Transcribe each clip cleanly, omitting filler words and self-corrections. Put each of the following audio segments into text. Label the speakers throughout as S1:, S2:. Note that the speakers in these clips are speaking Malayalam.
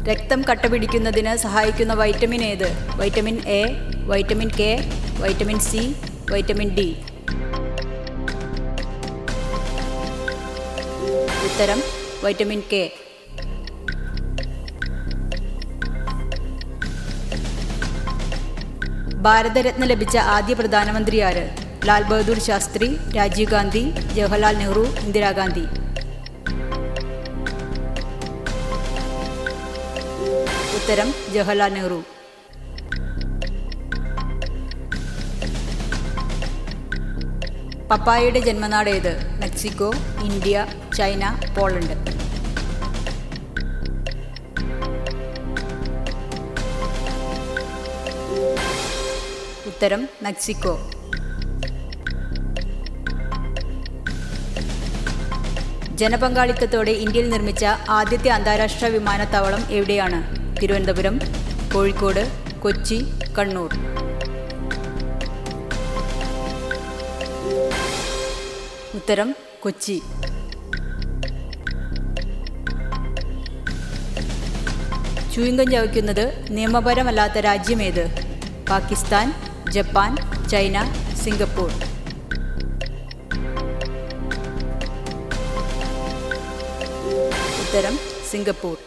S1: രക്തം കട്ടപിടിക്കുന്നതിന് സഹായിക്കുന്ന വൈറ്റമിൻ ഏത്? Vitamin A, vitamin K, vitamin C, vitamin D. ഉത്തരം വൈറ്റമിൻ കെ. ഭാരതരത്ന ലഭിച്ച ആദ്യ പ്രധാനമന്ത്രി ആര്? ലാൽ ബഹദൂർ ശാസ്ത്രി, രാജീവ് ഗാന്ധി, ജവഹർലാൽ നെഹ്റു, ഇന്ദിരാഗാന്ധി. ഉത്തരം ജവഹർലാൽ നെഹ്റു. പപ്പായയുടെ ജന്മനാട് ഏത്? Mexico, India, China, Poland. ഉത്തരം മെക്സിക്കോ. ജനപങ്കാളിത്തത്തോടെ ഇന്ത്യയിൽ നിർമ്മിച്ച ആദ്യത്തെ അന്താരാഷ്ട്ര വിമാനത്താവളം എവിടെയാണ്? തിരുവനന്തപുരം, കോഴിക്കോട്, കൊച്ചി, കണ്ണൂർ. ഉത്തരം കൊച്ചി. ചൂയിങ്കം ചവയ്ക്കുന്നത് നിയമപരമല്ലാത്ത രാജ്യമേത്? Pakistan, Japan, China, Singapore. ഉത്തരം സിംഗപ്പൂർ.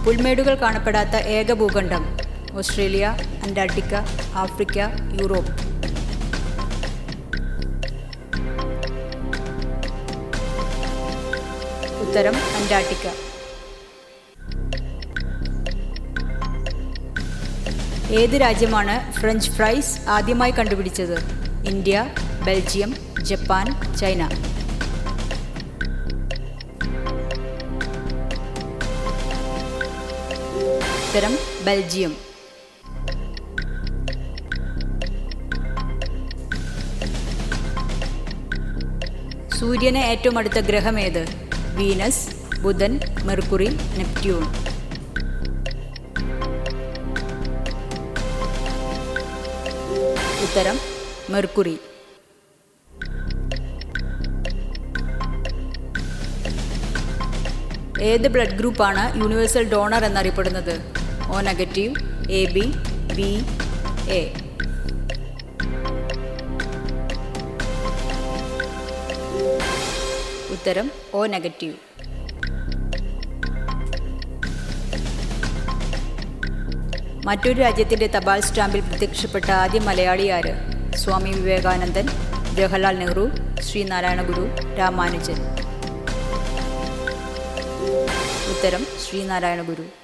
S1: പുൽമേടുകൾ കാണപ്പെടാത്ത ഏക ഭൂഖണ്ഡം? Australia, Antarctica, Africa, Europe. ഉത്തരം അന്റാർട്ടിക്ക. ഏത് രാജ്യമാണ് ഫ്രഞ്ച് ഫ്രൈസ് ആദ്യമായി കണ്ടുപിടിച്ചത്? India, Belgium, Japan, China. ഉത്തരം ബെൽജിയം. സൂര്യന് ഏറ്റവും അടുത്ത ഗ്രഹം ഏത്? വീനസ്, ബുധൻ, മെർക്കുറി, നെപ്റ്റ്യൂൺ. ഉത്തരം മെർക്കുറി. ഏത് ബ്ലഡ് ഗ്രൂപ്പാണ് യൂണിവേഴ്സൽ ഡോണർ എന്നറിയപ്പെടുന്നത്? O negative, AB, B, A. ഉത്തരം O നെഗറ്റീവ്. മറ്റൊരു രാജ്യത്തിൻ്റെ തപാൽ സ്റ്റാമ്പിൽ പ്രത്യക്ഷപ്പെട്ട ആദ്യ മലയാളി ആര്? സ്വാമി വിവേകാനന്ദൻ, ജവഹർലാൽ നെഹ്റു, ശ്രീനാരായണ ഗുരു, രാമാനുജൻ. ഉത്തരം ശ്രീനാരായണ ഗുരു.